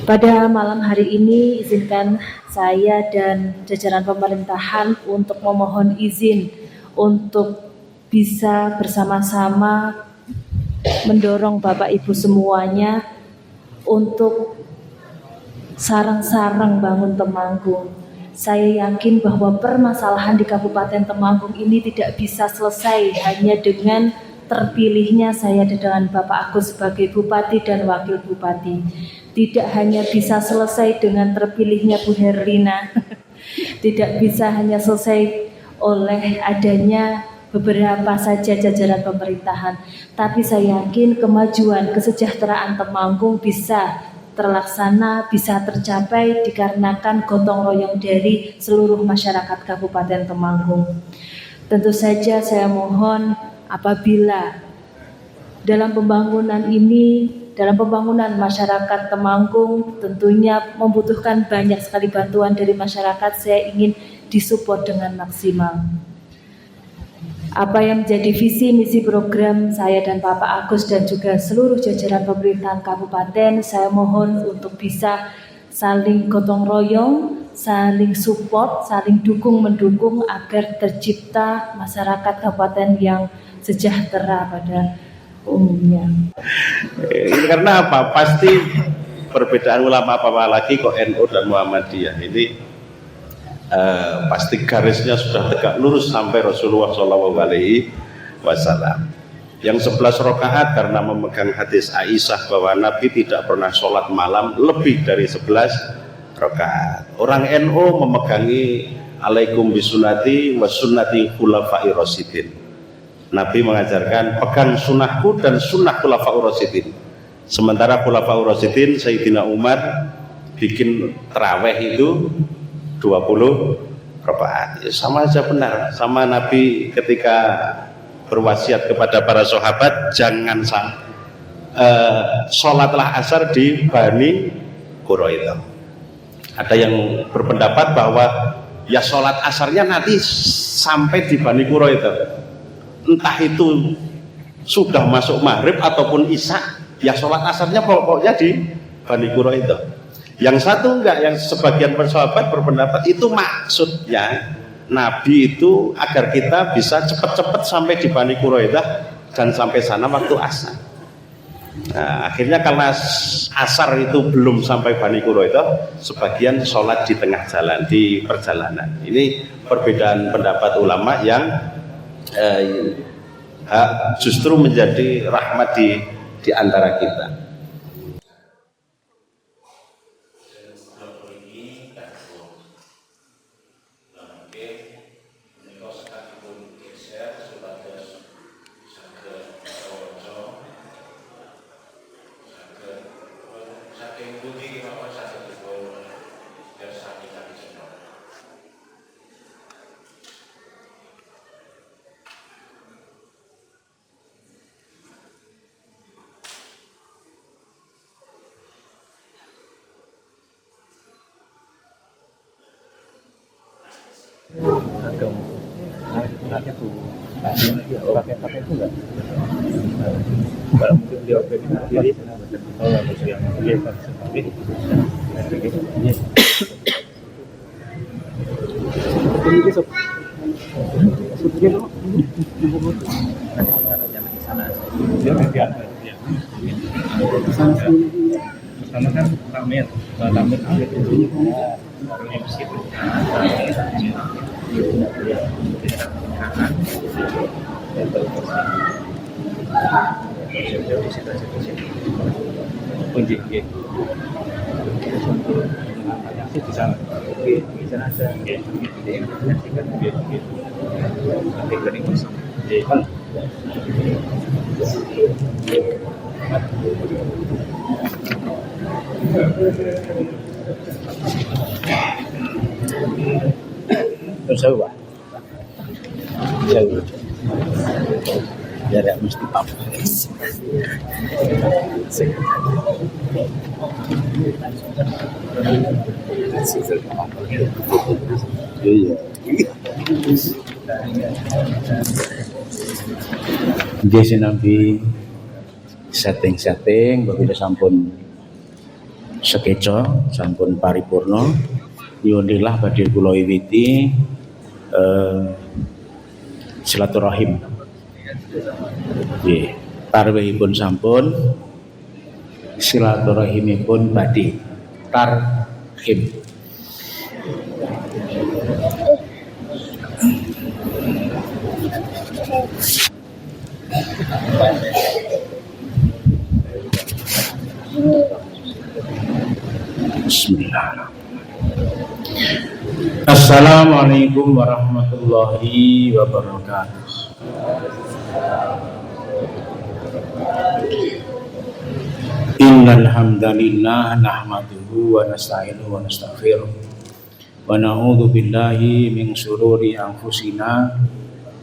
Pada malam hari ini, izinkan saya dan jajaran pemerintahan untuk memohon izin untuk bisa bersama-sama mendorong Bapak Ibu semuanya untuk sarang-sarang bangun Temanggung. Saya yakin bahwa permasalahan di Kabupaten Temanggung ini tidak bisa selesai hanya dengan terpilihnya saya dengan Bapak Agus sebagai Bupati dan Wakil Bupati. Tidak hanya bisa selesai dengan terpilihnya Bu Herlina, tidak bisa hanya selesai oleh adanya beberapa saja jajaran pemerintahan, tapi saya yakin kemajuan kesejahteraan Temanggung bisa terlaksana, bisa tercapai dikarenakan gotong royong dari seluruh masyarakat Kabupaten Temanggung. Tentu saja saya mohon apabila dalam pembangunan ini, dalam pembangunan masyarakat Temanggung tentunya membutuhkan banyak sekali bantuan dari masyarakat, saya ingin disupport dengan maksimal. Apa yang menjadi visi misi program saya dan Bapak Agus dan juga seluruh jajaran pemerintahan kabupaten, saya mohon untuk bisa saling gotong royong, saling support, saling dukung-mendukung agar tercipta masyarakat kabupaten yang sejahtera pada umumnya. Ini karena apa? Pasti perbedaan ulama apa lagi kok NU dan Muhammadiyah ini pasti garisnya sudah tegak lurus sampai Rasulullah SAW. Yang 11 rakaat karena memegang hadis Aisyah bahwa Nabi tidak pernah sholat malam lebih dari 11 rakaat. Orang NU memegangi alaikum bisunati wa sunnati khulafai rasyidin. Nabi mengajarkan pegang sunnahku dan sunnah khulafa'ur rasyidin. Sementara khulafa'ur rasyidin Sayyidina Umar bikin tarawih itu 20 rakaat. Sama aja benar. Sama Nabi ketika berwasiat kepada para sahabat jangan sholatlah asar di Bani Quraidah. Ada yang berpendapat bahwa ya sholat asarnya nanti sampai di Bani Quraidah. Entah itu sudah masuk maghrib ataupun isya, ya sholat asarnya pokoknya di Bani Quraidah. Yang satu enggak, yang sebagian sahabat berpendapat itu maksudnya Nabi itu agar kita bisa cepat-cepat sampai di Bani Quraidah dan sampai sana waktu asar. Nah, akhirnya karena asar itu belum sampai Bani Quraidah, sebagian sholat di tengah jalan, di perjalanan. Ini perbedaan pendapat ulama yang justru menjadi rahmat di antara kita. Pakai itu enggak? Kalau mungkin dia pilih yang dia sendiri. Pertama kan tamir kunci di sana. Di sana ada yang menyaksikan nanti kening kosong. Terus apa? Jauh. Jarak mesti apa? Iya. Nggih sinambi setting berbeda sampun sekeca sampun paripurna. Nyuwunillah badhe kula wiwiti silaturahim. Nggih, tarwihipun sampun, silaturahimipun badhe tarhim. Bismillahirrahmanirrahim. Assalamualaikum warahmatullahi wabarakatuh. Innal hamdalillah nahmaduhu wa nasta'inuhu wa nastaghfiruh wa na'udzu billahi min shururi anfusina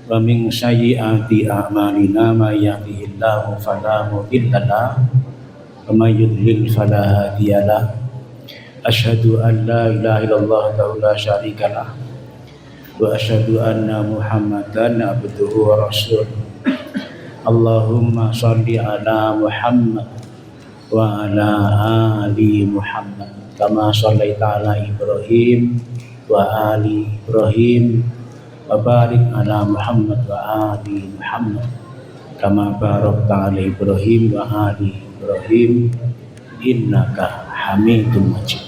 wa min sayyiati a'malina may yahdihillahu fala mudilla lahu wa may yudlil fala hadiyalah. Asyhadu an la ilaha illallah wahdahu la syarikalah wa asyhadu anna Muhammadan abduhu wa rasuluh. Allahumma shalli ala Muhammad wa ala ali Muhammad kama shallaita ala Ibrahim wa ali Ibrahim wa barik ala Muhammad wa ali Muhammad kama barakta ala Ibrahim wa ali Ibrahim innaka Hamidum Majid.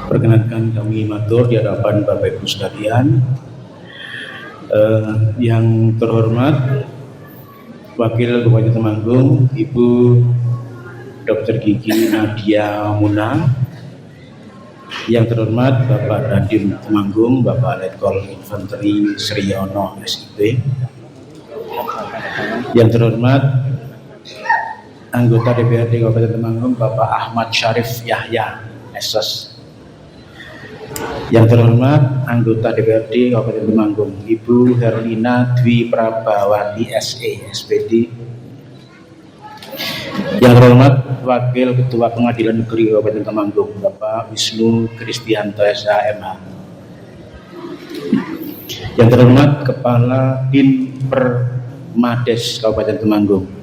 Perkenankan kami matur di hadapan Bapak Ibu sekalian. Yang terhormat Wakil Bupati Temanggung Ibu Dr. Gigi Nadia Muna, yang terhormat Bapak Dandim Temanggung, Bapak Letkol Infanteri Sriyono SIP, yang terhormat anggota DPRD Kabupaten Temanggung Bapak Ahmad Syarif Yahya SS, yang terhormat anggota DPRD Kabupaten Temanggung Ibu Herlina Dwi Prabawati SE SPD, yang terhormat Wakil Ketua Pengadilan Negeri Kabupaten Temanggung Bapak Wisnu Kristianto SHMH, yang terhormat Kepala Din Permades Kabupaten Temanggung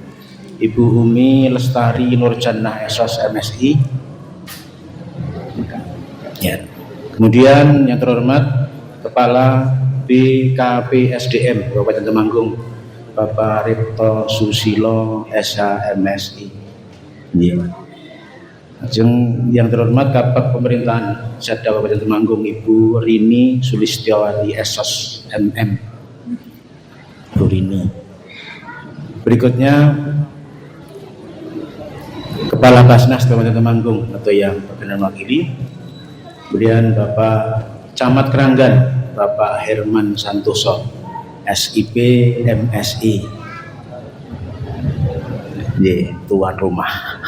Ibu Umi Lestari Nurjannah SOS MSI, ya. Kemudian yang terhormat Kepala BKP SDM Kabupaten Temanggung Bapak Ripto Susilo SHMSI, ya. Yang terhormat Kabag Pemerintahan Setda Kabupaten Temanggung Ibu Rini Sulistiawati SOS MM, Bu Rini. Berikutnya Kepala Basnas Kabupaten Temanggung atau yang berkenan wakili, kemudian Bapak Camat Keranggan Bapak Herman Santoso SIP MSI, tuan rumah.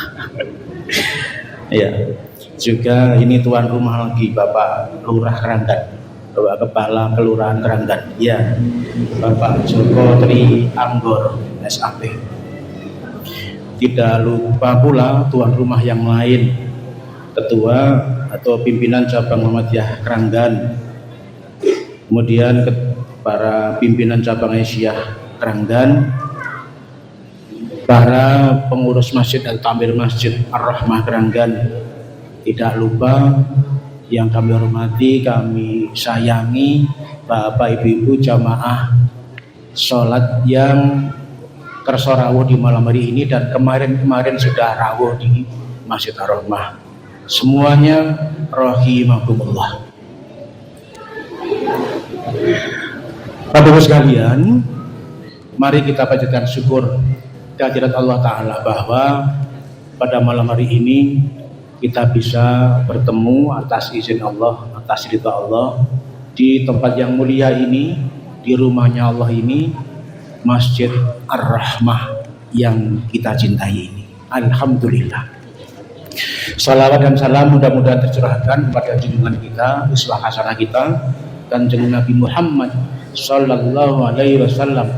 Ya, juga ini tuan rumah lagi Bapak Lurah Keranggan, Bapak Kepala Kelurahan Keranggan, ya, Bapak Joko Tri Anggor SAP. Tidak lupa pula tuan rumah yang lain, Ketua atau Pimpinan Cabang Muhammadiyah Keranggan, kemudian para pimpinan Cabang Aisyah Keranggan, para pengurus masjid dan tamir Masjid Ar-Rahmah Keranggan. Tidak lupa yang kami hormati, kami sayangi Bapak Ibu jamaah sholat yang kerso rawuh di malam hari ini dan kemarin sudah rawuh di Masjid Ar-Rahmah. Semuanya rahimakumullah. Bapak Ibu sekalian, mari kita panjatkan syukur kehadirat Allah Ta'ala bahwa pada malam hari ini kita bisa bertemu atas izin Allah, atas ridha Allah di tempat yang mulia ini, di rumahnya Allah ini, Masjid Ar-Rahmah yang kita cintai ini. Alhamdulillah. Salawat dan salam mudah-mudahan tercurahkan kepada junjungan kita, uswah hasanah kita, Kanjeng Nabi Muhammad sallallahu alaihi wasallam,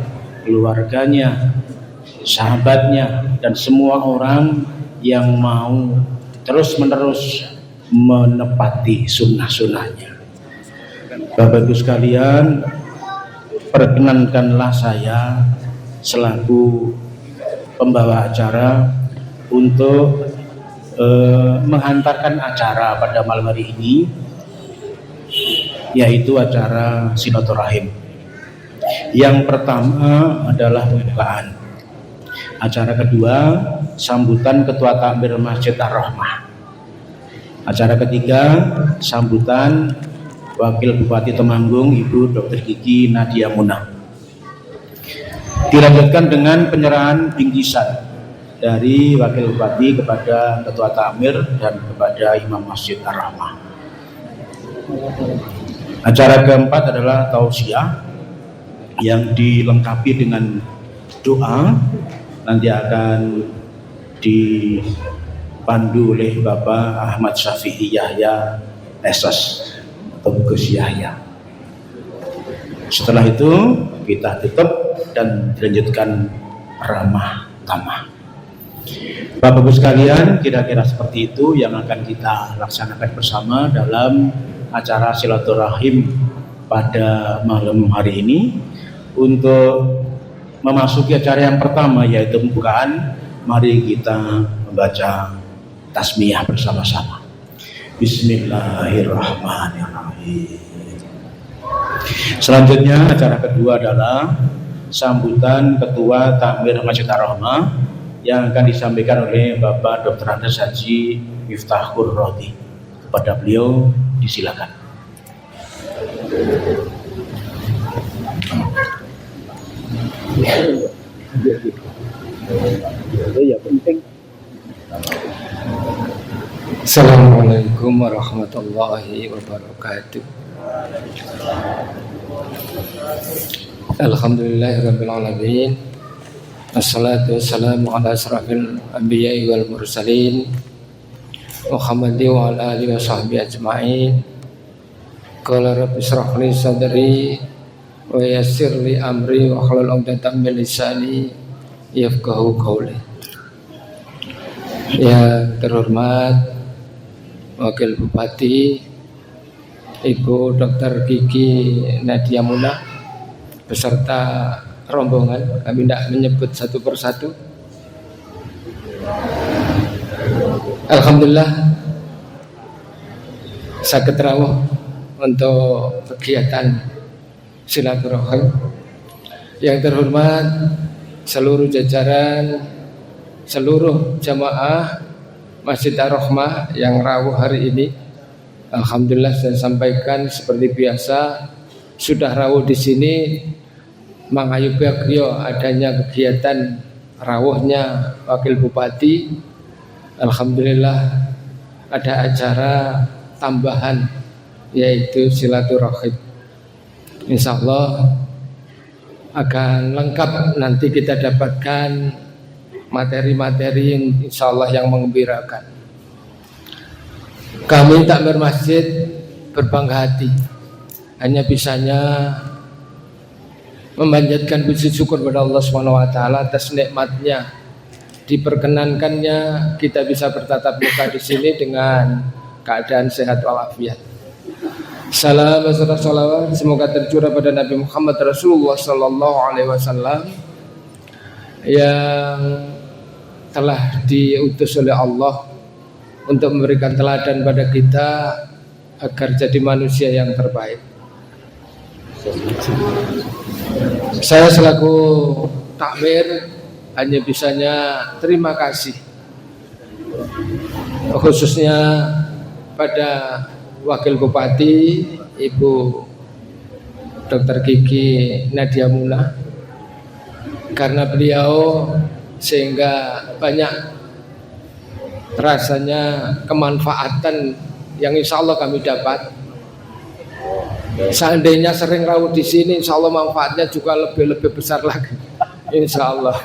keluarganya, sahabatnya, dan semua orang yang mau terus-menerus menepati sunnah-sunnahnya. Bapak Ibu sekalian, perkenankanlah saya selaku pembawa acara untuk menghantarkan acara pada malam hari ini, yaitu acara silaturahim. Yang pertama adalah pembukaan. Acara kedua, sambutan Ketua Takmir Masjid Ar-Rahmah. Acara ketiga, sambutan Wakil Bupati Temanggung Ibu Dr. Kiki Nadia Munah. Dilanjutkan dengan penyerahan bingkisan dari Wakil Bupati kepada Ketua Takmir dan kepada Imam Masjid Ar-Rahmah. Acara keempat adalah tausiah yang dilengkapi dengan doa, nanti akan dipandu oleh Bapak Ahmad Syafi'i Yahya SS atau Gus Yahya. Setelah itu kita tutup dan dilanjutkan ramah tamah. Bapak Ibu sekalian, kira-kira seperti itu yang akan kita laksanakan bersama dalam acara silaturahim pada malam hari ini. Untuk memasuki acara yang pertama, yaitu pembukaan, mari kita membaca tasmiyah bersama-sama. Bismillahirrahmanirrahim. Selanjutnya acara kedua adalah sambutan Ketua Takmir Masjid Ar-Rahmah yang akan disampaikan oleh Bapak Dr. Andes Haji Miftahur Rohdi. Kepada beliau disilakan. Assalamualaikum warahmatullahi wabarakatuh. Alhamdulillahirabbil alamin. Wassalatu wassalamu ala asrafil anbiya'i wal mursalin Muhammadin wa ala alihi wa sahbihi ajma'in. Qala rabbi ishrah li sadri wa yassir li amri wa hlul 'uqdatam min lisani yafqahu qawli. Yang terhormat Wakil Bupati Ibu Dr. Kiki Nadia Munah beserta rombongan, kami tidak menyebut satu persatu. Alhamdulillah saged rawuh untuk kegiatan silaturahim. Yang terhormat seluruh jajaran, seluruh jamaah Masjid Ar-Rahmah yang rawuh hari ini, alhamdulillah saya sampaikan seperti biasa sudah rawuh di sini. Mangayu bagyo adanya kegiatan rawuhnya Wakil Bupati. Alhamdulillah ada acara tambahan yaitu silaturahim. Insyaallah akan lengkap nanti kita dapatkan materi-materi yang insyaallah yang mengembirakan. Kami Takmir Masjid berbangga hati hanya bisanya memanjatkan puji syukur kepada Allah SWT atas nikmatnya diperkenankannya kita bisa bertatap muka di sini dengan keadaan sehat walafiat. Salam serta salawat semoga tercurah pada Nabi Muhammad Rasulullah Sallallahu Alaihi Wasallam yang telah diutus oleh Allah untuk memberikan teladan pada kita agar jadi manusia yang terbaik. Saya selaku takmir hanya bisanya terima kasih khususnya pada Wakil Bupati Ibu Dr. Kiki Nadia Munah karena beliau sehingga banyak rasanya kemanfaatan yang insya Allah kami dapat. Seandainya sering rawuh di sini, insya Allah manfaatnya juga lebih besar lagi, insya Allah.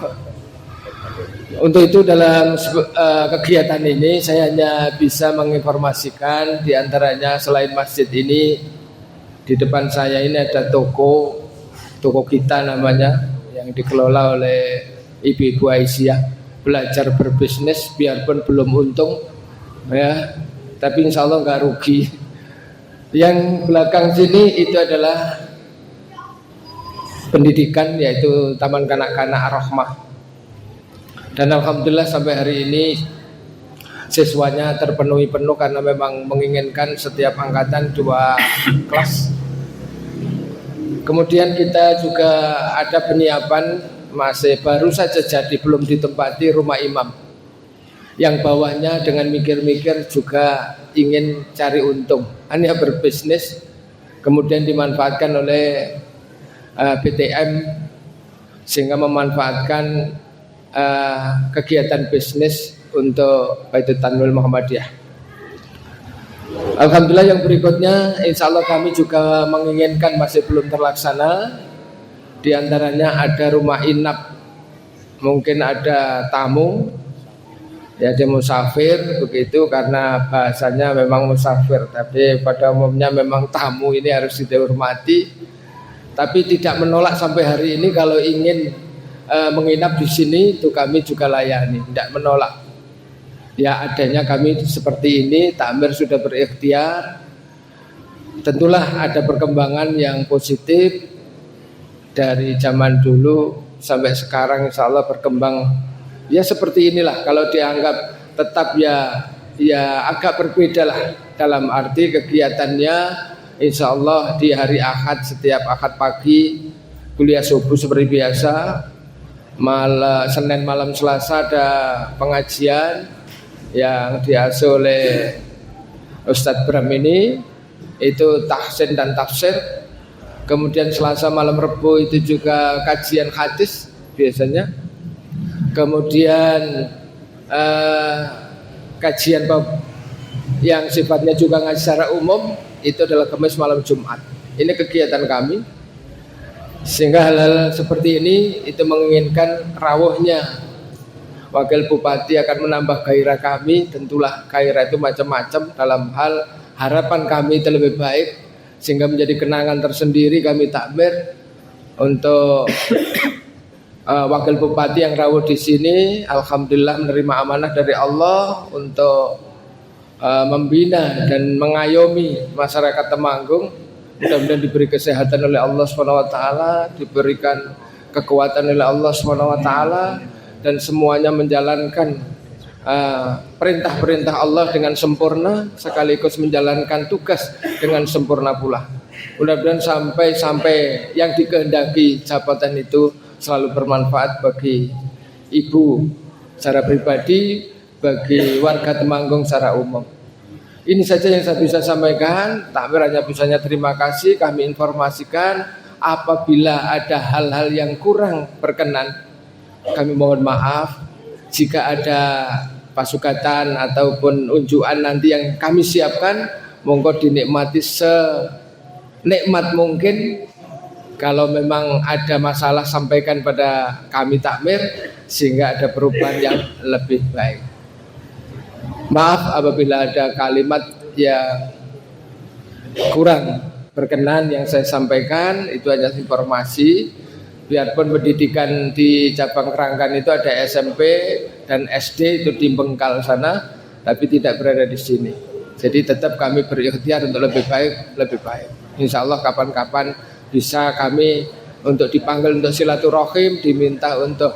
Untuk itu dalam kegiatan ini saya hanya bisa menginformasikan diantaranya selain masjid ini di depan saya ini ada toko kita namanya yang dikelola oleh Ibu Aisyah, belajar berbisnis biarpun belum untung ya, tapi insya Allah nggak rugi. Yang belakang sini itu adalah pendidikan, yaitu Taman Kanak-kanak Ar-Rahmah. Dan alhamdulillah sampai hari ini siswanya terpenuhi penuh karena memang menginginkan setiap angkatan 2 kelas. Kemudian kita juga ada penyiapan, masih baru saja jadi, belum ditempati, rumah imam yang bawahnya dengan mikir-mikir juga ingin cari untung, hanya berbisnis, kemudian dimanfaatkan oleh BTM sehingga memanfaatkan kegiatan bisnis untuk Baitul Tanwil Muhammadiyah. Alhamdulillah yang berikutnya insya Allah kami juga menginginkan, masih belum terlaksana. Di antaranya ada rumah inap, mungkin ada tamu, ya ada musafir begitu, karena bahasanya memang musafir, tapi pada umumnya memang tamu ini harus dihormati. Tapi tidak menolak sampai hari ini kalau ingin menginap di sini, itu kami juga layani, tidak menolak. Ya adanya kami seperti ini, takmir sudah berikhtiar. Tentulah ada perkembangan yang positif dari zaman dulu sampai sekarang, insya Allah berkembang ya seperti inilah. Kalau dianggap tetap ya agak berbeda lah, dalam arti kegiatannya insya Allah di hari Ahad, setiap Ahad pagi kuliah subuh seperti biasa, Senin malam Selasa ada pengajian yang diasuh oleh Ustadz Bram ini, itu tahsin dan tafsir. Kemudian Selasa malam Rebo itu juga kajian hadis biasanya. Kemudian kajian yang sifatnya juga ngaji secara umum itu adalah Kamis malam Jumat. Ini kegiatan kami, sehingga hal-hal seperti ini itu menginginkan rawuhnya Wakil Bupati akan menambah gairah kami. Tentulah gairah itu macam-macam, dalam hal harapan kami itu lebih baik, sehingga menjadi kenangan tersendiri kami takmir untuk Wakil Bupati yang rawuh di sini. Alhamdulillah menerima amanah dari Allah untuk membina dan mengayomi masyarakat Temanggung. Mudah-mudahan diberi kesehatan oleh Allah SWT, diberikan kekuatan oleh Allah SWT, dan semuanya menjalankan perintah-perintah Allah dengan sempurna, sekaligus menjalankan tugas dengan sempurna pula. Mudah-mudahan sampai yang dikehendaki jabatan itu selalu bermanfaat bagi ibu secara pribadi, bagi warga Temanggung secara umum. Ini saja yang saya bisa sampaikan. Takmir hanya bisanya terima kasih. Kami informasikan apabila ada hal-hal yang kurang berkenan, kami mohon maaf. Jika ada pasukatan ataupun unjukan nanti yang kami siapkan, monggo dinikmati senikmat mungkin. Kalau memang ada masalah, sampaikan pada kami takmir sehingga ada perubahan yang lebih baik. Maaf apabila ada kalimat yang kurang berkenan yang saya sampaikan. Itu hanya informasi. Biarpun pendidikan di cabang Keranggan itu ada SMP dan SD itu di Bengkal sana, tapi tidak berada di sini. Jadi tetap kami berikhtiar untuk lebih baik. Insya Allah kapan-kapan bisa kami untuk dipanggil untuk silaturahim, diminta untuk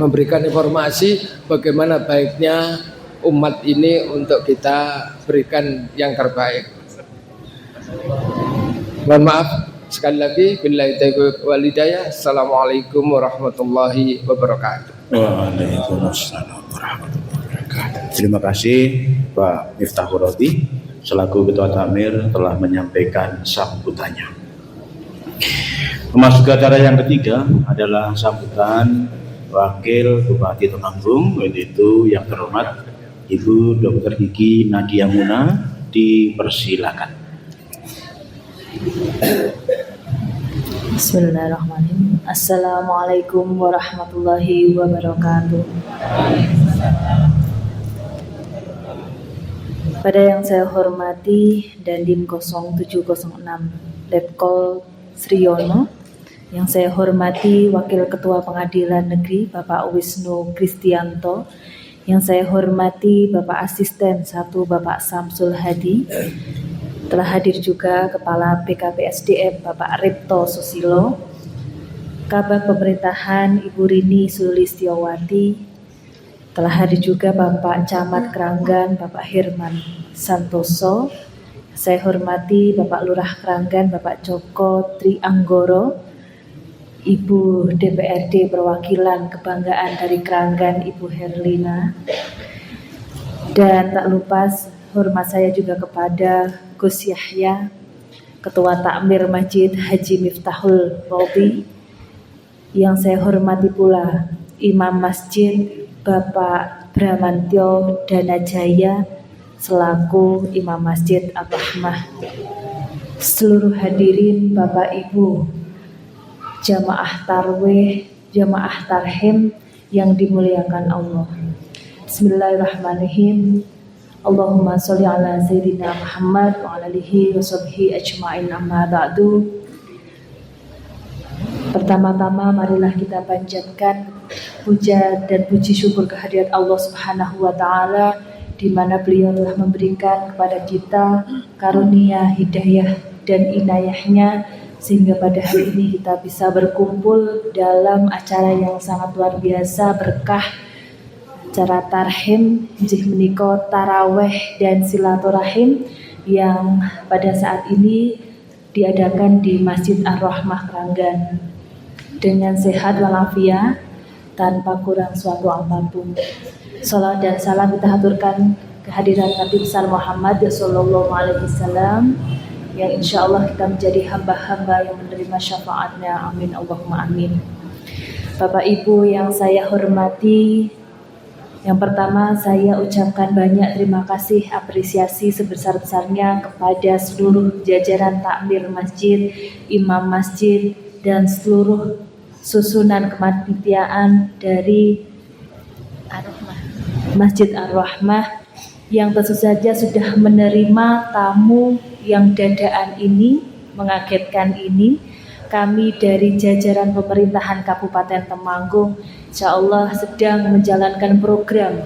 memberikan informasi bagaimana baiknya umat ini untuk kita berikan yang terbaik. Mohon maaf sekali lagi, billahi taufiq wal hidayah. Assalamualaikum warahmatullahi wabarakatuh. Waalaikumsalam warahmatullahi wabarakatuh. Terima kasih Pak Miftahul Rodi selaku Ketua Takmir telah menyampaikan sambutannya. Memasuki acara yang ketiga adalah sambutan Wakil Bupati Temanggung, yaitu yang terhormat Ibu Dr. Gigi Nadia Muna. Dipersilakan. Bismillahirrahmanirrahim. Assalamualaikum warahmatullahi wabarakatuh. Pada yang saya hormati Dandim 0706 Letkol Sriyono, yang saya hormati Wakil Ketua Pengadilan Negeri Bapak Wisnu Kristianto, yang saya hormati Bapak Asisten 1 Bapak Samsul Hadi, telah hadir juga Kepala BKP SDM Bapak Ripto Susilo, Kabag Pemerintahan Ibu Rini Sulistiowati, telah hadir juga Bapak Camat Kranggan, Bapak Herman Santoso. Saya hormati Bapak Lurah Kranggan, Bapak Joko Trianggoro, Ibu DPRD Perwakilan Kebanggaan dari Kranggan, Ibu Herlina. Dan tak lupa hormat saya juga kepada Gus Yahya, Ketua Takmir Masjid Haji Miftahul Robi. Yang saya hormati pula Imam Masjid Bapak Bramantyo Danajaya selaku Imam Masjid Ar-Rahmah. Seluruh hadirin Bapak Ibu, jamaah tarwih, jamaah tarhim yang dimuliakan Allah. Bismillahirrahmanirrahim. Allahumma sholli ala Sayyidina Muhammad wa ala alihi wa sahbihi ajma'in, amma ba'du. Pertama-tama marilah kita panjatkan puja dan puji syukur kehadirat Allah Subhanahu wa taala, di mana beliau telah memberikan kepada kita karunia, hidayah dan inayahnya, sehingga pada hari ini kita bisa berkumpul dalam acara yang sangat luar biasa berkah, acara tarhim injih menika taraweh dan silaturahim yang pada saat ini diadakan di Masjid Ar-Rahmah Kranggan dengan sehat walafiat tanpa kurang suatu apapun. Salawat dan salam kita haturkan kehadiran Nabi besar Muhammad Sallallahu Alaihi Wasallam, yang insya Allah kita menjadi hamba-hamba yang menerima syafaatnya. Amin Allahumma amin. Bapak Ibu yang saya hormati, yang pertama saya ucapkan banyak terima kasih, apresiasi sebesar-besarnya kepada seluruh jajaran takmir masjid, imam masjid, dan seluruh susunan kepanitiaan dari Masjid Ar-Rahmah yang tentu saja sudah menerima tamu yang dadaan ini, mengagetkan ini. Kami dari jajaran pemerintahan Kabupaten Temanggung insya Allah sedang menjalankan program,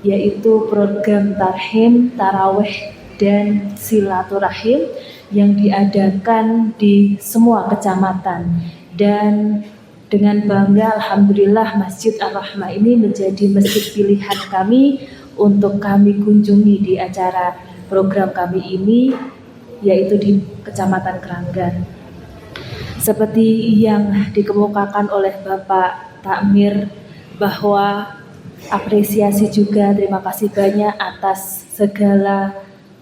yaitu program tarhim, taraweh, dan silaturahim yang diadakan di semua kecamatan. Dan dengan bangga alhamdulillah Masjid Ar-Rahmah ini menjadi masjid pilihan kami untuk kami kunjungi di acara program kami ini, yaitu di Kecamatan Kranggan. Seperti yang dikemukakan oleh Bapak Takmir, bahwa apresiasi juga terima kasih banyak atas segala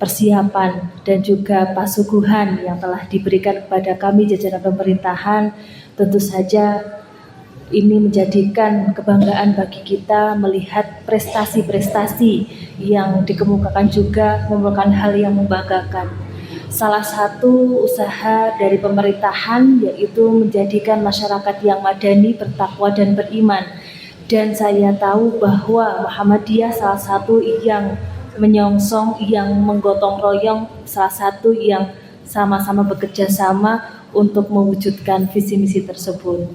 persiapan dan juga pasuguhan yang telah diberikan kepada kami jajaran pemerintahan. Tentu saja ini menjadikan kebanggaan bagi kita melihat prestasi-prestasi yang dikemukakan juga merupakan hal yang membanggakan. Salah satu usaha dari pemerintahan yaitu menjadikan masyarakat yang madani, bertakwa dan beriman. Dan saya tahu bahwa Muhammadiyah salah satu yang menyongsong, yang menggotong royong, salah satu yang sama-sama bekerja sama untuk mewujudkan visi misi tersebut.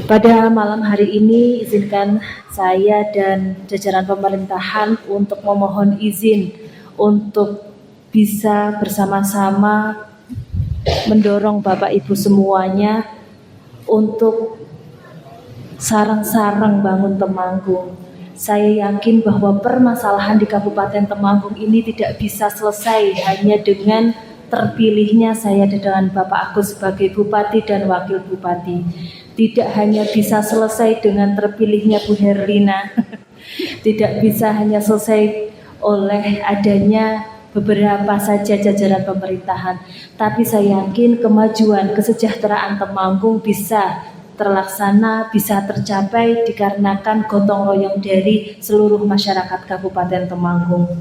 Pada malam hari ini izinkan saya dan jajaran pemerintahan untuk memohon izin untuk bisa bersama-sama mendorong Bapak Ibu semuanya untuk sareng-sareng bangun Temanggung. Saya yakin bahwa permasalahan di Kabupaten Temanggung ini tidak bisa selesai hanya dengan terpilihnya saya dengan Bapak Agus sebagai Bupati dan Wakil Bupati. Tidak hanya bisa selesai dengan terpilihnya Bu Herlina, tidak bisa hanya selesai oleh adanya beberapa saja jajaran pemerintahan, tapi saya yakin kemajuan kesejahteraan Temanggung bisa terlaksana, bisa tercapai dikarenakan gotong royong dari seluruh masyarakat Kabupaten Temanggung.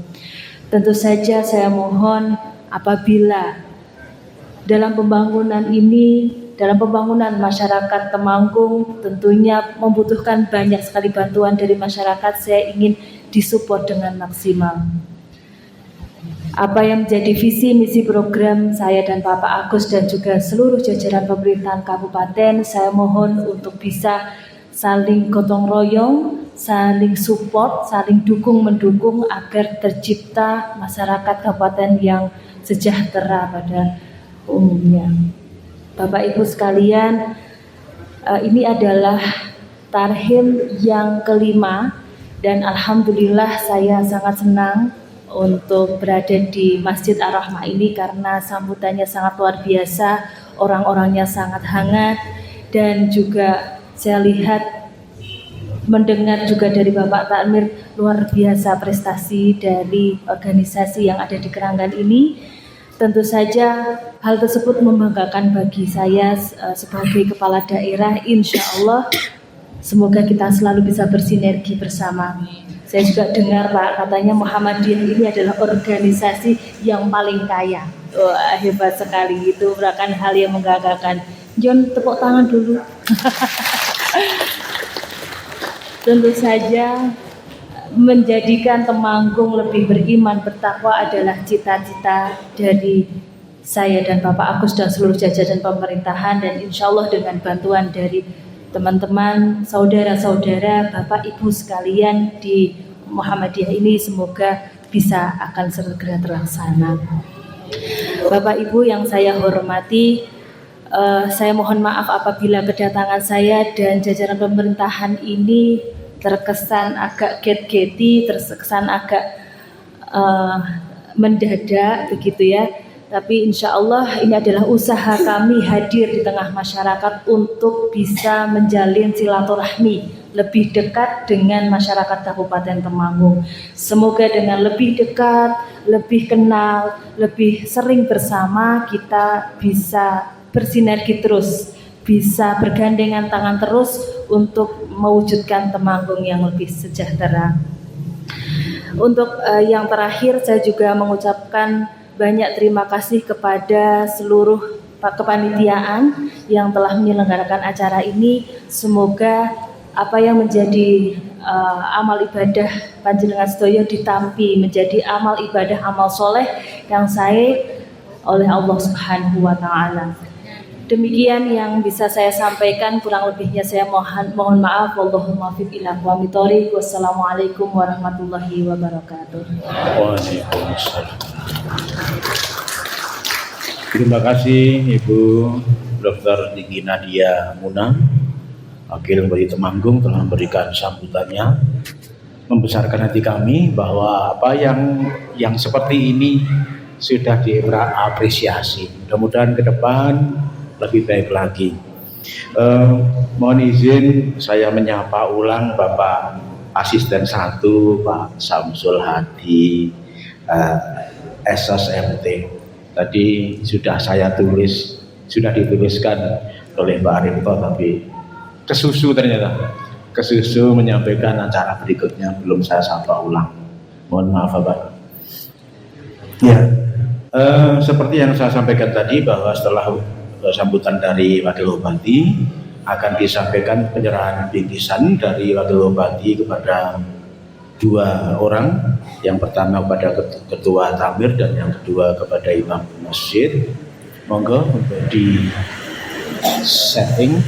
Tentu saja saya mohon apabila dalam pembangunan ini, dalam pembangunan masyarakat Temanggung tentunya membutuhkan banyak sekali bantuan dari masyarakat, saya ingin disupport dengan maksimal. Apa yang menjadi visi misi program saya dan Bapak Agus dan juga seluruh jajaran pemerintahan kabupaten, saya mohon untuk bisa saling gotong royong, saling support, saling dukung mendukung agar tercipta masyarakat kabupaten yang sejahtera pada umumnya. Bapak Ibu sekalian, Ini adalah tarhim yang kelima dan alhamdulillah saya sangat senang untuk berada di Masjid Ar-Rahmah ini karena sambutannya sangat luar biasa, orang-orangnya sangat hangat, dan juga saya lihat mendengar juga dari Bapak Takmir luar biasa prestasi dari organisasi yang ada di Keranggan ini. Tentu saja hal tersebut membanggakan bagi saya sebagai kepala daerah. Insya Allah semoga kita selalu bisa bersinergi bersama. Saya juga dengar Pak, katanya Muhammadiyah ini adalah organisasi yang paling kaya. Wah, hebat sekali, itu merupakan hal yang membanggakan. John, tepuk tangan dulu. Tentu saja menjadikan Temanggung lebih beriman bertakwa adalah cita-cita dari saya dan Bapak Agus dan seluruh jajaran pemerintahan, dan insya Allah dengan bantuan dari teman-teman, saudara-saudara, Bapak Ibu sekalian di Muhammadiyah ini semoga bisa akan segera terlaksana. Bapak Ibu yang saya hormati, saya mohon maaf apabila kedatangan saya dan jajaran pemerintahan ini terkesan agak get-geti, terkesan agak mendadak begitu ya. Tapi insya Allah ini adalah usaha kami hadir di tengah masyarakat untuk bisa menjalin silaturahmi lebih dekat dengan masyarakat Kabupaten Temanggung. Semoga dengan lebih dekat, lebih kenal, lebih sering bersama kita bisa bersinergi terus, bisa bergandengan tangan terus untuk mewujudkan Temanggung yang lebih sejahtera. Untuk yang terakhir saya juga mengucapkan banyak terima kasih kepada seluruh kepanitiaan yang telah menyelenggarakan acara ini. Semoga apa yang menjadi amal ibadah panjenengan sedaya ditampi menjadi amal ibadah, amal soleh yang sahih oleh Allah Subhanahu wa Ta'ala. Demikian yang bisa saya sampaikan, kurang lebihnya saya mohon maaf. Wallahumma fiq ila aqwamit thoriq. Wassalamualaikum warahmatullahi wabarakatuh. Waalaikumsalam. Terima kasih Ibu Dr. Diki Nadia Munang, Wakil Bupati Temanggung, telah memberikan sambutannya, membesarkan hati kami bahwa apa yang seperti ini sudah diapresiasi. Mudah-mudahan ke depan lebih baik lagi. Mohon izin saya menyapa ulang Bapak Asisten 1 Pak Samsul Hadi SSMT. Tadi sudah saya tulis, sudah dituliskan oleh Pak Arifto, tapi kesusu ternyata. Kesusu menyampaikan acara berikutnya belum saya sapa ulang. Mohon maaf Bapak. Ya, seperti yang saya sampaikan tadi bahwa setelah sambutan dari Wakil Bupati akan disampaikan penyerahan bingkisan dari Wakil Bupati kepada 2 orang, yang pertama kepada Ketua Takmir dan yang kedua kepada Imam Masjid. Monggo untuk di setting.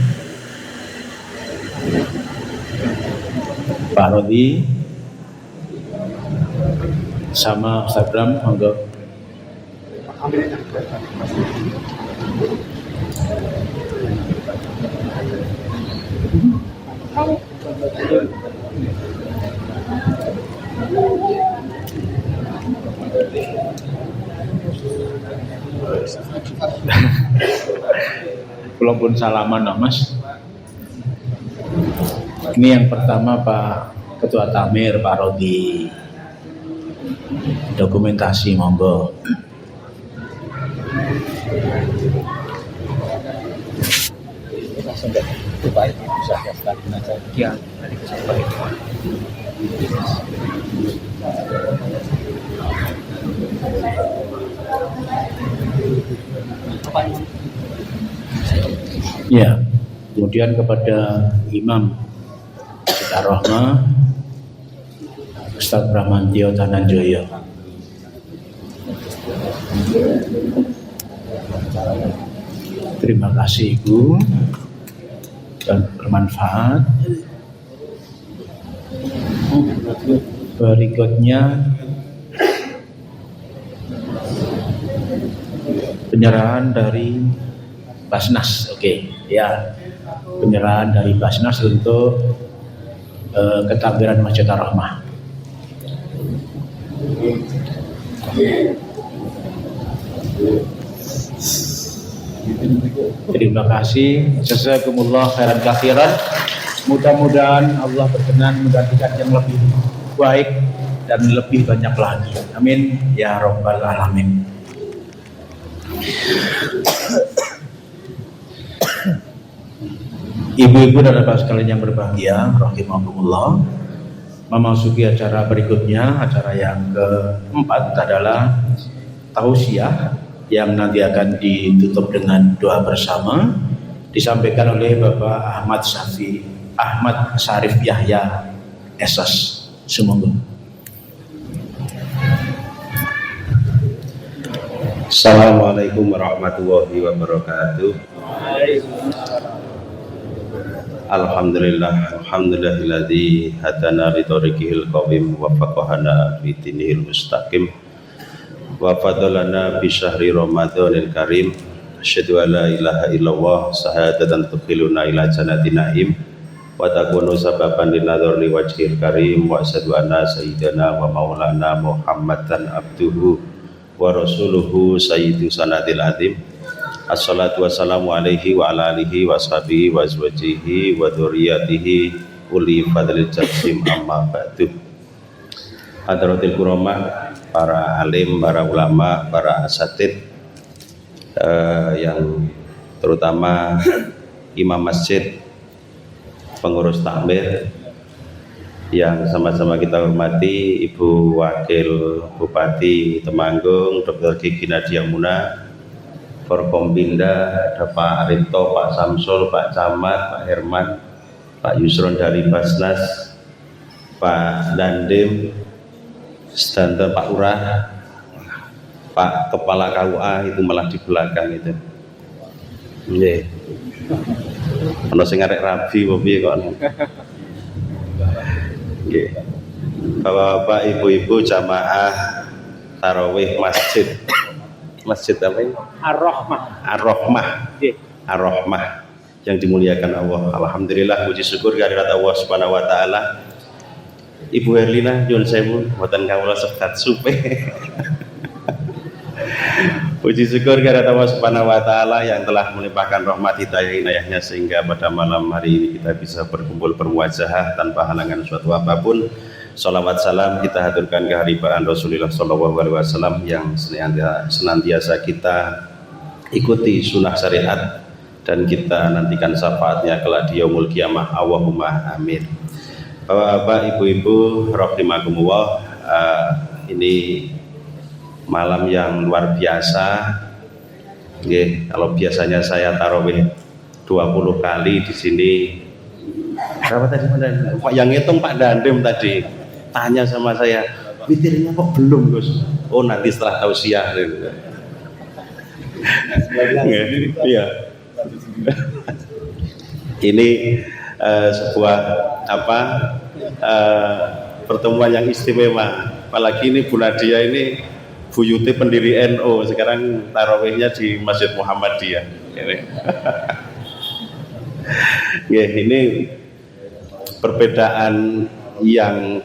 Pak Rodi sama Ustaz Bram, monggo. Walaupun salaman no, Mas. Ini yang pertama Pak Ketua Takmir Pak Rodi. Dokumentasi monggo. Baik, bisa sekali aja. Ya, baik. Ya, kemudian kepada Imam Masjid Ar-Rahmah Ustaz Bramantio Tananjoyo. Terima kasih Ibu dan bermanfaat. Berikutnya penyerahan dari Basnas. Oke, ya. penyerahan dari Basnas untuk ketakbiran Masjid Ar-Rahmah. Terima kasih. Jazakumullah khairan katsiran. Mudah-mudahan Allah berkenan menggantikan yang lebih baik dan lebih banyak lagi. Amin ya rabbal alamin. Ibu-ibu dan bapak sekalian yang berbahagia, rahimakumullah. Memasuki acara berikutnya, acara yang keempat adalah tausiah yang nanti akan ditutup dengan doa bersama, disampaikan oleh Bapak Ahmad Syarif Yahya SS. Semoga. Assalamualaikum warahmatullahi wabarakatuh. Alhamdulillahilladzi hadana li thoriqil qawim wa faqahana fi dinil mustaqim wa fadalana bi syahri ramadhanil karim. Asyhadu an la ilaha illallah syahadatan tukhiluna ila jannati naim wa takunu sababan linadhar li wajhil karim wa asyhadu anna sayyidana wa maulana Muhammadan abduhu wa rasuluhu sayyidu sanadil azim. Assalatu wassalamu alaihi wa ala alihi wa sahbihi wa azwajihi wa dzurriyyatihi uli fadlil jazim amma ba'du. Hadratil kurama, para alim, para ulama, para asatid, yang terutama imam masjid, pengurus takmir yang sama-sama kita hormati, Ibu Wakil Bupati Temanggung Dr. Gigi Nadia Muna, Forkompinda, ada Pak Arito, Pak Samsul, Pak Camat, Pak Herman, Pak Yusron dari Basnas, Pak Dandim, dan Pak Urah, Pak Kepala KUA itu malah di belakang itu. Nggih. Ana sing arek rabi apa piye kok. Nggih. Bapak-bapak, ibu-ibu jamaah tarawih masjid. Masjid apa ini? Ar-Rahmah. Ar-Rahmah. Ar-Rahmah yang dimuliakan Allah. Alhamdulillah, puji syukur kehadirat Allah Subhanahu wa taala. Ibu Herlina nyuwun sewu mboten kawula sebat supe. Puji syukur kehadirat Allah Subhanahu wa taala yang telah melimpahkan rahmat hidayah inayahnya sehingga pada malam hari ini kita bisa berkumpul bermuajahah tanpa halangan suatu apapun. Salawat salam kita haturkan keharibaan Rasulullah SAW yang senantiasa kita ikuti sunnah syariat dan kita nantikan syafaatnya kelak di yaumul qiyamah. Allahumma amin. Bapak-bapak, ibu-ibu, rahimakumullah, ini malam yang luar biasa. Kalau biasanya saya tarawih 20 kali di sini. Berapa tadi Pak yang ngitung Pak Dandim tadi tanya sama saya, witirnya kok belum Gus? Oh nanti setelah tausiah. Iya. Ini sebuah pertemuan yang istimewa. Apalagi ini Bu Nadia ini buyute pendiri NU, sekarang tarawihnya di Masjid Muhammadiyah. Ini perbedaan yang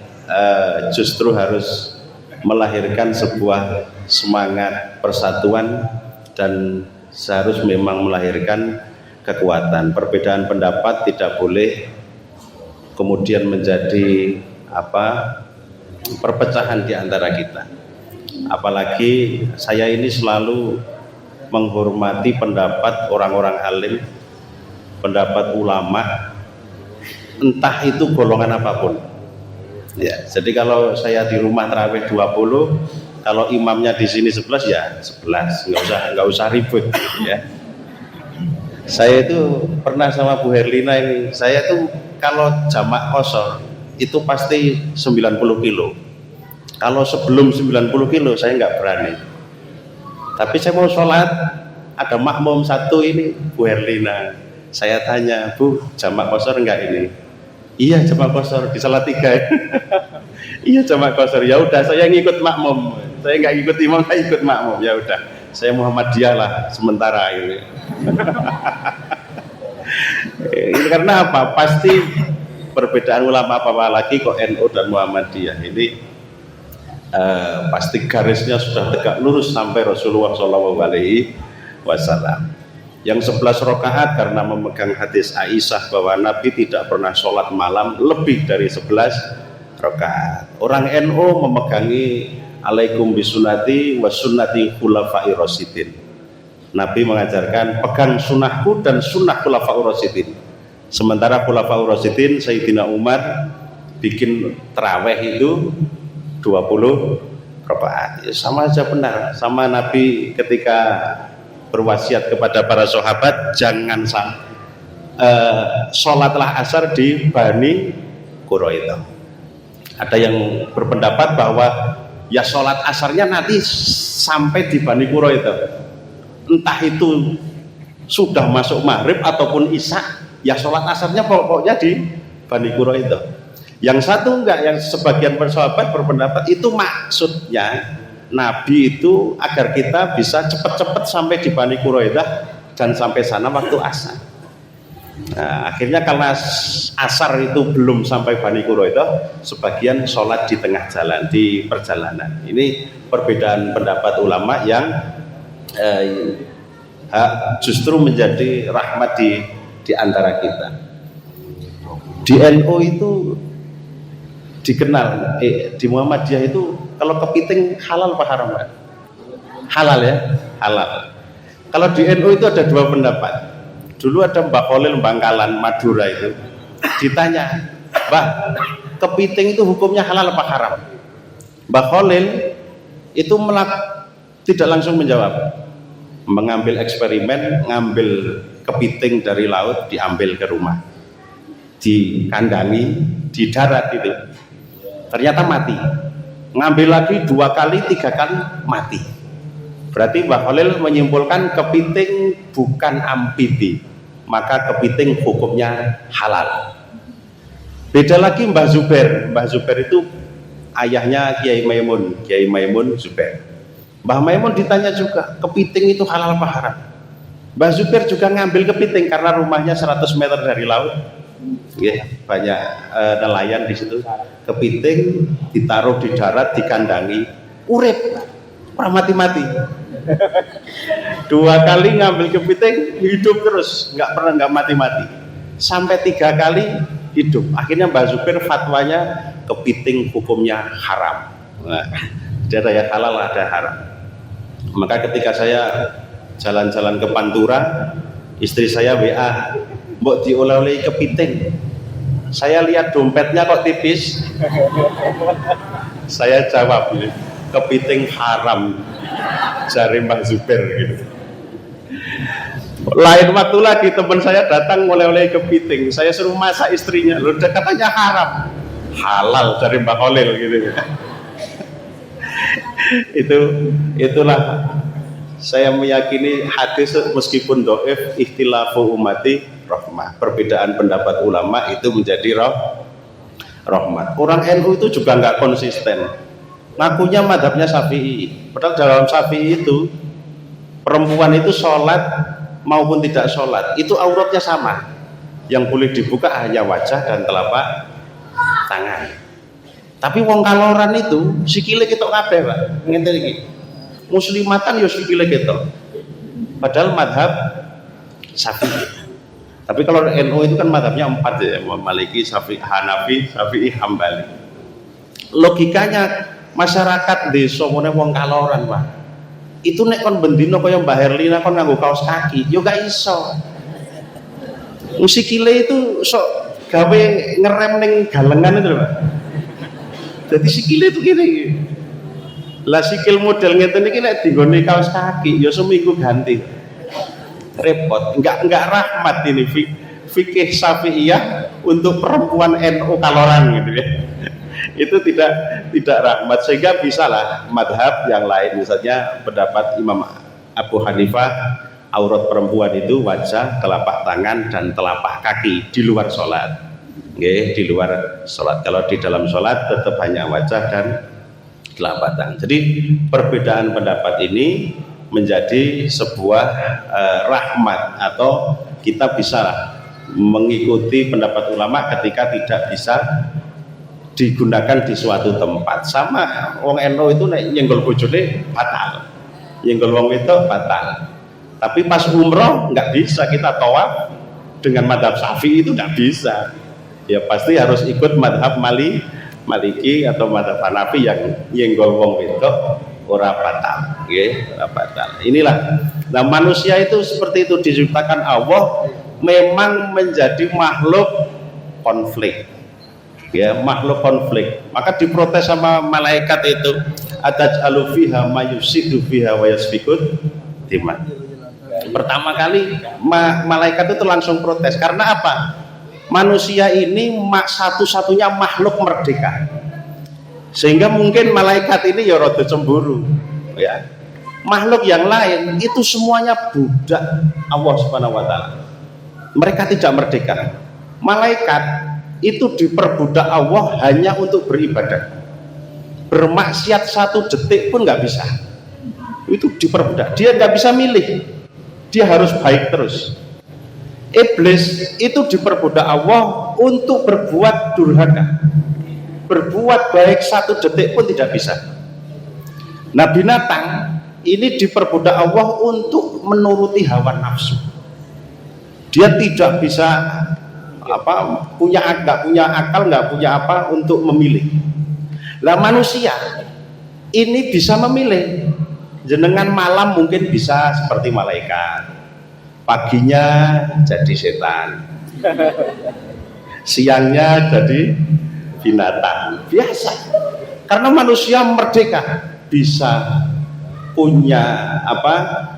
justru harus melahirkan sebuah semangat persatuan dan seharus memang melahirkan kekuatan. Perbedaan pendapat tidak boleh kemudian menjadi perpecahan di antara kita. Apalagi saya ini selalu menghormati pendapat orang-orang alim, pendapat ulama, entah itu golongan apapun. Ya, jadi kalau saya di rumah tarawih 20, kalau imamnya di sini 11 ya 11, nggak usah ribut ya. Saya itu pernah sama Bu Herlina ini, saya tuh kalau jamak qashar itu pasti 90 kilo. Kalau sebelum 90 kilo saya nggak berani. Tapi saya mau sholat, ada makmum satu ini Bu Herlina. Saya tanya, Bu, jamak qashar enggak ini? Iya jamak qashar di salat 3. Iya jamak qashar. Ya udah saya ngikut makmum. Saya nggak ikut imam, saya ikut makmum. Ya udah, saya Muhammadiyah lah sementara ini. Karena apa? Pasti perbedaan ulama, apalagi kok NU dan Muhammadiyah ini pasti garisnya sudah tegak lurus sampai Rasulullah SAW. Yang 11 rakaat karena memegang hadis Aisyah bahwa Nabi tidak pernah sholat malam lebih dari 11 rakaat. Orang NU memegangi alaikum bisunati wa sunnati khulafai rasyidin. Nabi mengajarkan pegang sunnahku dan sunnah khulafai rasyidin. Sementara khulafai rasyidin Sayyidina Umar bikin tarawih itu 20 rakaat. Ya, sama aja benar. Sama Nabi ketika berwasiat kepada para sahabat, jangan sholatlah asar di Bani Quraidah. Ada yang berpendapat bahwa ya sholat asarnya nanti sampai di Bani Quraidah, entah itu sudah masuk maghrib ataupun isya, ya sholat asarnya pokoknya di Bani Quraidah. Yang satu enggak, yang sebagian sahabat berpendapat itu maksudnya Nabi itu agar kita bisa cepat-cepat sampai di Bani Quraidah dan sampai sana waktu asar. Nah, akhirnya karena asar itu belum sampai Bani Quraidah, sebagian sholat di tengah jalan, di perjalanan. Ini perbedaan pendapat ulama yang justru menjadi rahmat di antara kita. Di NU itu dikenal, di Muhammadiyah itu kalau kepiting halal apa haram? Halal ya, halal. Kalau di NU itu ada dua pendapat. Dulu ada Mbak Kholil Bangkalan Madura itu ditanya, Mbak, kepiting itu hukumnya halal apa haram? Mbak Kholil itu tidak langsung menjawab, mengambil eksperimen, ngambil kepiting dari laut, diambil ke rumah, dikandangi di darat itu, ternyata mati. Ngambil lagi 2 kali, 3 kali, mati. Berarti Mbah Kholil menyimpulkan kepiting bukan amfibi, maka kepiting hukumnya halal. Beda lagi Mbah Zubair. Mbah Zubair itu ayahnya Kiai Maimun Zubair. Mbah Maimun ditanya juga, kepiting itu halal apa haram? Mbah Zubair juga ngambil kepiting karena rumahnya 100 meter dari laut. Ya, banyak nelayan di situ. Kepiting ditaruh di darat, dikandangi, urip, mati-mati. 2 kali ngambil kepiting, hidup terus, nggak mati-mati. Sampai 3 kali hidup. Akhirnya Mbah Zubair fatwanya kepiting hukumnya haram. Nah, ada yang halal, ada haram. Maka ketika saya jalan-jalan ke Pantura, istri saya WA, mbok dioleh-oleh kepiting. Saya lihat dompetnya kok tipis. Saya jawab, kepiting haram, jari Mbah Zubair gitu. Lain waktu lagi teman saya datang oleh-oleh kepiting, saya suruh masak istrinya, loh katanya haram, halal dari Mbah Kholil gitu. Itulah saya meyakini hadis meskipun dhaif, ikhtilafu ummati rahmah. Perbedaan pendapat ulama itu menjadi rahmat. Orang NU itu juga nggak konsisten. Ngakunya madhabnya Syafi'i. Padahal dalam Syafi'i itu perempuan itu sholat maupun tidak sholat itu auratnya sama. Yang boleh dibuka hanya wajah dan telapak tangan. Tapi wong kaloran itu sikile ketok kabeh, Pak. Ngenten iki. Muslimatan ya sikile ketok. Padahal madhab Syafi'i. Tapi kalau NU itu kan madhabnya 4 ya, Maliki, Syafi'i, Hanafi, Syafi'i, Hambali. Logikanya masyarakat desa mene wong kaloran, Pak. Itu nek kon bendino kaya Mbah Herlina kon nganggo kaos kaki, yo gak iso. Musikile itu sok gawe ngerem ning galengan itu, Pak. Jadi sikile itu gini. Lah sikil model ngeten iki nek dinggone kaos kaki, yo seminggu ganti. Repot, enggak rahmat ini fikih Syafi'iyah untuk perempuan NU kaloran gitu ya. Itu tidak rahmat, sehingga bisalah madhab yang lain, misalnya pendapat Imam Abu Hanifah aurat perempuan itu wajah, telapak tangan dan telapak kaki di luar sholat. Di luar sholat. Kalau di dalam sholat tetap hanya wajah dan telapak tangan. Jadi perbedaan pendapat ini menjadi sebuah rahmat, atau kita bisa mengikuti pendapat ulama ketika tidak bisa digunakan di suatu tempat. Sama wong NU itu nek nyenggol bojone batal, nyenggol wong itu batal. Tapi pas umroh nggak bisa kita tawaf dengan madhab Syafi'i, itu nggak bisa. Ya pasti harus ikut madhab Maliki atau madhab Hanafi yang nyenggol wong itu ora batal, ora batal. Inilah. Nah manusia itu seperti itu, diciptakan Allah memang menjadi makhluk konflik, ya makhluk konflik. Maka diprotes sama malaikat itu, ataj'alu fiha ma yufsidu fiha wa yasfikut dima. Pertama kali malaikat itu langsung protes. Karena apa? Manusia ini satu-satunya makhluk merdeka, sehingga mungkin malaikat ini ya rada cemburu, ya. Makhluk yang lain itu semuanya budak Allah Subhanahu wa taala. Mereka tidak merdeka. Malaikat itu diperbudak Allah hanya untuk beribadah. Bermaksiat satu detik pun nggak bisa. Itu diperbudak. Dia nggak bisa milih. Dia harus baik terus. Iblis itu diperbudak Allah untuk berbuat durhaka. Berbuat baik satu detik pun tidak bisa. Nah binatang ini diperbudak Allah untuk menuruti hawa nafsu. Dia tidak bisa nggak punya akal, nggak punya apa untuk memilih. Lah manusia ini bisa memilih. Jenengan malam mungkin bisa seperti malaikat, paginya jadi setan, siangnya jadi binatang biasa. Karena manusia merdeka, bisa punya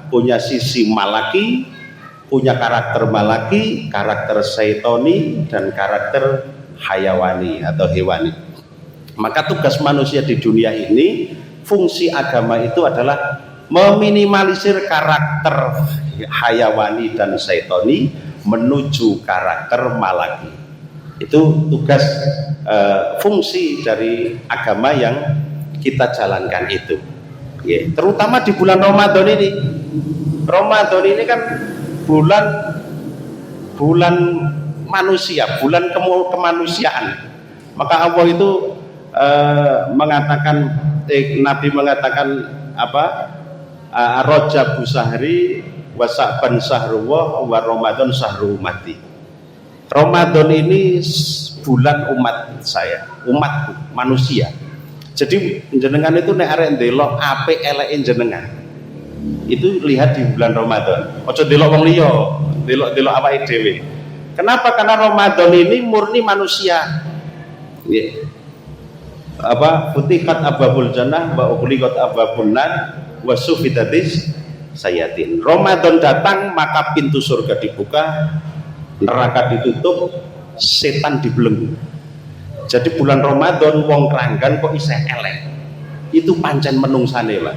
punya sisi malaki, punya karakter malaki, karakter syaitoni, dan karakter hayawani atau hewani. Maka tugas manusia di dunia ini, fungsi agama itu adalah meminimalisir karakter hayawani dan syaitoni menuju karakter malaki. Itu tugas fungsi dari agama yang kita jalankan itu. Ya, terutama di bulan Ramadan ini. Ramadan ini kan bulan manusia, bulan kemanusiaan. Maka Allah itu mengatakan, Nabi mengatakan Rajab sahri wa Sa'ban sahruwah wa Ramadan sahru ummati. Ramadan ini bulan umat saya, umatku, manusia. Jadi jenengan itu nek arek ndelok apik eleke jenengan, itu lihat di bulan Ramadan. Ojo ndelok wong liya, ndelok awake dhewe. Kenapa? Karena Ramadan ini murni manusia. Nggih. Futihat abwabul jannah wa ughliqat abwabun nar wa sufidatis sayatin. Ramadan datang maka pintu surga dibuka, neraka ditutup, setan dibelenggu. Jadi bulan Ramadan wong kranggan kok isih elek. Itu pancen menungsane, Pak.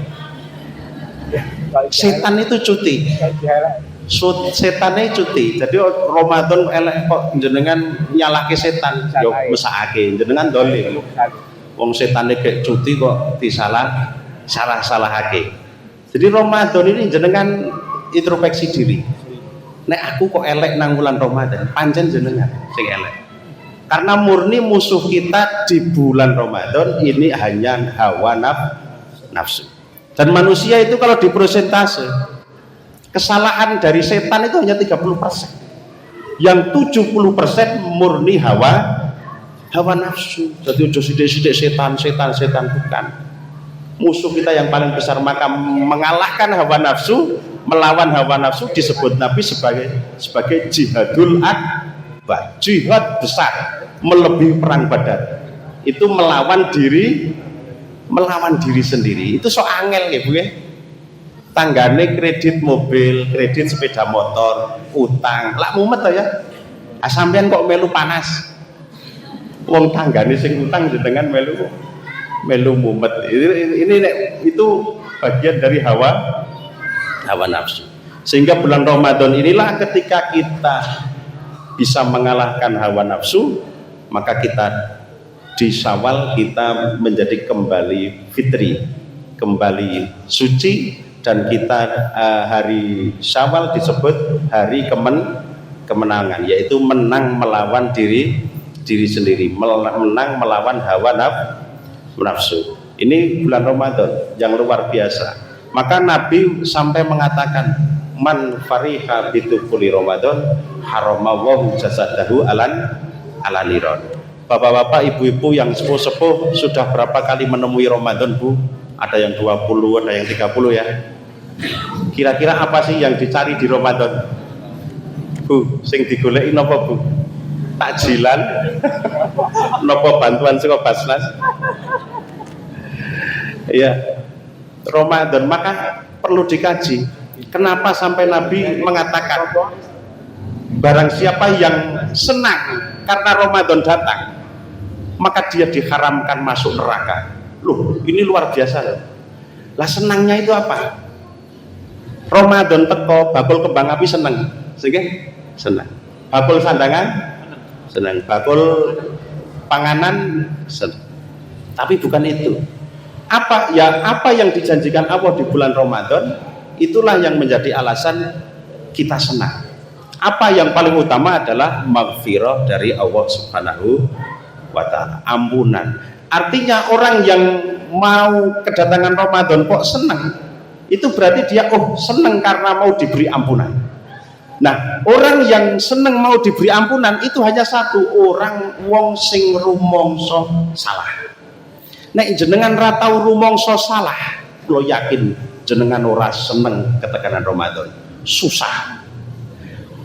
Setan itu cuti. Setannya cuti. Jadi Ramadan elek kok jenengan nyalahke setan, yo mesakake jenengan dolim. Wong setane kayak cuti kok salah-salahake. Jadi Ramadan ini jenengan introspeksi diri. Nek aku kok elek nang bulan Ramadan, pancen jenengan sing elek. Karena murni musuh kita di bulan Ramadan ini hanya hawa nafsu. Dan manusia itu kalau diprosentase, kesalahan dari setan itu hanya 30%. Yang 70% murni hawa nafsu. Jadi udah sidik-sidik setan bukan. Musuh kita yang paling besar. Maka mengalahkan hawa nafsu, melawan hawa nafsu disebut Nabi sebagai jihadul akbar, jihad besar, melebihi perang Badar. Itu melawan diri sendiri. Itu so angel ya Bu ya. Tanggane kredit mobil, kredit sepeda motor, utang, lak mumet ya. Sampean kok melu panas. Wong tanggane sing utang jenengan melu mumet. Itu bagian dari hawa nafsu. Sehingga bulan Ramadan inilah ketika kita bisa mengalahkan hawa nafsu, maka kita di Syawal kita menjadi kembali fitri, kembali suci, dan kita hari Syawal disebut hari kemenangan, yaitu menang melawan diri sendiri, menang melawan hawa nafsu. Ini bulan Ramadan yang luar biasa. Maka Nabi sampai mengatakan, man fariha bitukuli Ramadan haramallahu jasadahu alaniron. Bapak-bapak, ibu-ibu yang sepuh-sepuh sudah berapa kali menemui Ramadan, Bu? Ada yang 20, ada yang 30 ya. Kira-kira apa sih yang dicari di Ramadan? Bu, sing digoleki napa, Bu? Takjilan? Napa bantuan saka Basnas? Iya. Ramadan, maka perlu dikaji. Kenapa sampai Nabi mengatakan barang siapa yang senang karena Ramadan datang, maka dia diharamkan masuk neraka. Loh, ini luar biasa loh. Lah senangnya itu apa? Ramadan teko, bakul kembang api seneng, sehingga senang. Bakul sandangan senang, bakul panganan senang. Tapi bukan itu. Apa yang dijanjikan Allah di bulan Ramadan, itulah yang menjadi alasan kita senang. Apa yang paling utama adalah maghfirah dari Allah Subhanahu wa ta'ala, ampunan. Artinya orang yang mau kedatangan Ramadan kok senang, itu berarti dia senang karena mau diberi ampunan. Nah, orang yang senang mau diberi ampunan itu hanya satu, orang wong sing rumangsa salah. Nek jenengan ra tau rumangsa salah, lo yakin jenengan ora seneng ketegangan Ramadan. Susah.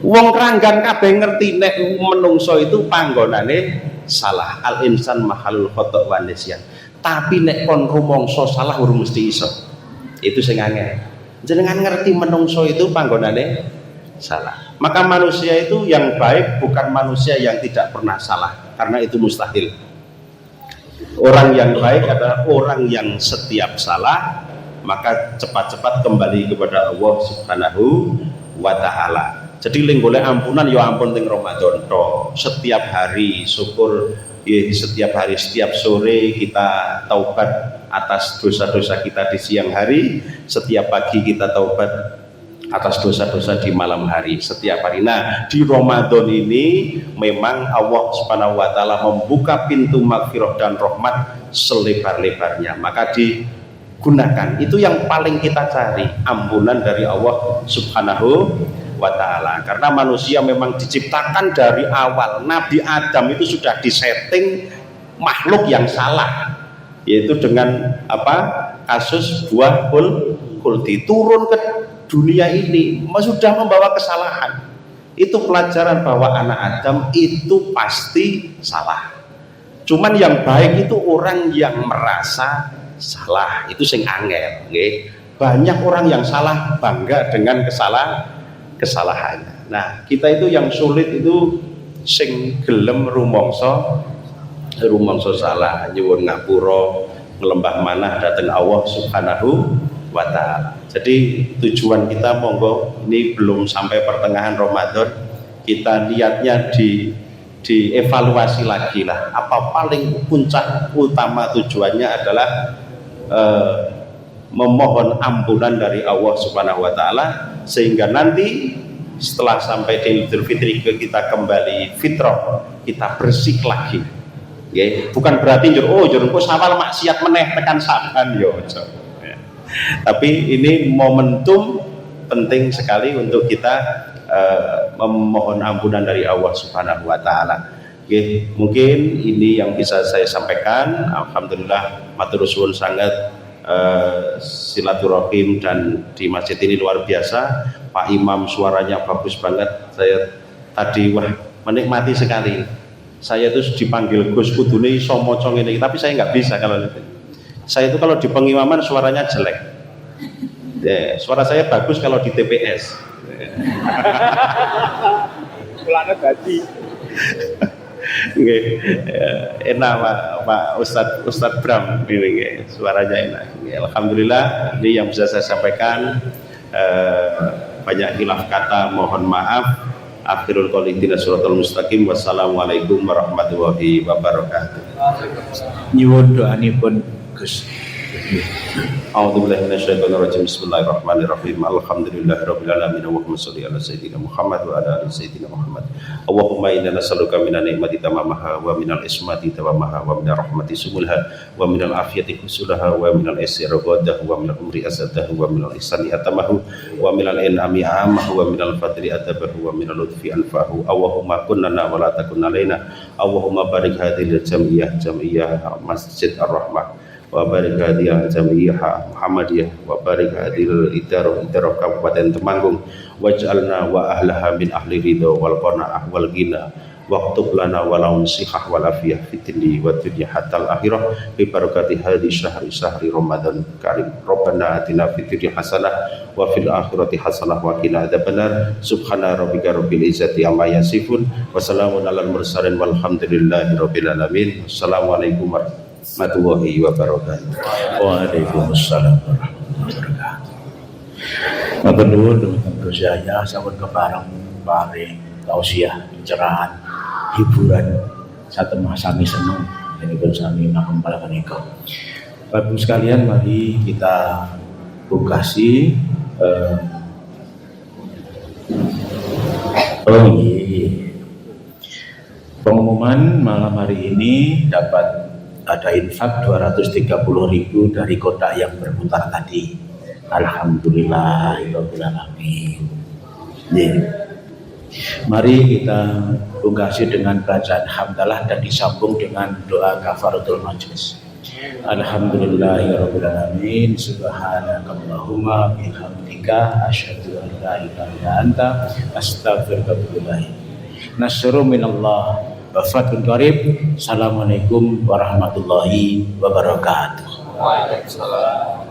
Wong kranggan kabeh ngerti nek menungso itu panggonane salah. Al insan mahalul khata' wa nisyan. Tapi nek kon rumangsa salah urung mesti iso. Itu sing angel. Jenengan ngerti menungso itu panggonane salah. Maka manusia itu yang baik bukan manusia yang tidak pernah salah, karena itu mustahil. Orang yang baik adalah orang yang setiap salah maka cepat-cepat kembali kepada Allah Subhanahu wa ta'ala. Jadi golek ampunan ya ampun teng Ramadan toh. Setiap hari syukur ya, setiap hari, setiap sore kita taubat atas dosa-dosa kita di siang hari, setiap pagi kita taubat atas dosa-dosa di malam hari, setiap hari. Nah, di Ramadan ini memang Allah Subhanahu wa ta'ala membuka pintu maghfirah dan rahmat selebar-lebarnya, maka digunakan. Itu yang paling kita cari, ampunan dari Allah Subhanahu wa ta'ala. Karena manusia memang diciptakan dari awal, Nabi Adam itu sudah disetting makhluk yang salah, yaitu dengan kasus buah kulti, turun ke dunia ini sudah membawa kesalahan. Itu pelajaran bahwa anak Adam itu pasti salah. Cuman yang baik itu orang yang merasa salah, itu sing angel, nggih. Banyak orang yang salah bangga dengan kesalahannya. Nah, kita itu yang sulit itu sing gelem rumangsa salah, nyuwun ngapura, ngelembah manah dhateng Allah Subhanahu wa ta'ala. Jadi tujuan kita monggo ini belum sampai pertengahan Ramadan, kita niatnya dievaluasi lagi lah. Apa paling puncak utama tujuannya adalah memohon ampunan dari Allah Subhanahu wa ta'ala, sehingga nanti setelah sampai di Idul Fitri kita kembali fitrah, kita bersih lagi. Ya, bukan berarti jurungku sawal maksiat meneh tekan saban yo. Tapi ini momentum penting sekali untuk kita memohon ampunan dari Allah Subhanahu wa ta'ala. Oke, mungkin ini yang bisa saya sampaikan. Alhamdulillah matur suwun sangat, silaturahim dan di masjid ini luar biasa. Pak Imam suaranya bagus banget. Saya tadi menikmati sekali. Saya itu dipanggil Gus kudune iso maca ngene, tapi saya nggak bisa kalau itu. Saya itu kalau di pengimaman suaranya jelek. Ya, suara saya bagus kalau di TPS. Kulane dadi. Nggih. Enak Pak Ustadz Bram ini, suaranya enak. Alhamdulillah, ini yang bisa saya sampaikan. Banyak khilaf kata, mohon maaf. Akhirul qouli shiratal mustaqim. Wassalamualaikum warahmatullahi wabarakatuh. Nyuwun doanipun Gus. A'udzubillahi minasyaitonirrajim. Bismillahirrahmanirrahim. Alhamdulillahirabbil alamin. Allahumma shalli ala sayyidina Muhammad wa ala ali sayyidina Muhammad. Allahumma inna nas'aluka minan ni'mati tamamaha wa minal ismati tamamaha wa minar rahmati sumulha wa minal afiyati husulaha wa minal isri ghadahu wa minal umri asadahu wa minal ihsani atamahu wa minal in'ami amahu wa minal fadli adabahu wa minal lutfi anfahu. Allahumma kunna wa la takun alaina. Allahumma barik hadhil jamiyah Masjid Ar-Rahmah wa barik hadiyah jamiyah Muhammadiyah wa barik hadil idarah Kabupaten Temanggung waj'alna wa ahlaha min ahli ridho wal qanaah wal ghina waktub lana walaun sihah wal afiyah fitni wa dunya hatal akhirah bi barakati hadhi syahri Ramadan karim. Rabbana atina fid dunya hasanah wa fil akhirati hasanah wa qina adzabannar. Subhana rabbika rabbil izzati amma yasifun wa salamun alal mursalin walhamdulillahi rabbil alamin. Assalamualaikum warahmatullahi wabarakatuh. Waalaikumsalam warahmatullahi wabarakatuh. Matur nuwun dumateng Gus sampun kepareng paring tausiah pencerahan hiburan satemah sami seneng jenipun sami nakempal menika. Bapak Ibu sekalian, mari kita bukasi pengumuman malam hari ini dapat ada infak 230.000 dari kotak yang berputar tadi. Alhamdulillahirabbil alamin. Mari kita bungkasi dengan bacaan hamdalah dan disambung dengan doa kafaratul majlis. Alhamdulillahirabbil alamin. Subhanakallahumma bihamdika asyhadu an la ilaha illa anta astaghfiruka wa atubu ilaik. Nasrun minallah wa fathun qarib. Assalamualaikum warahmatullahi wabarakatuh. Waalaikumsalam.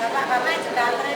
Bapak-bapak sudah antri.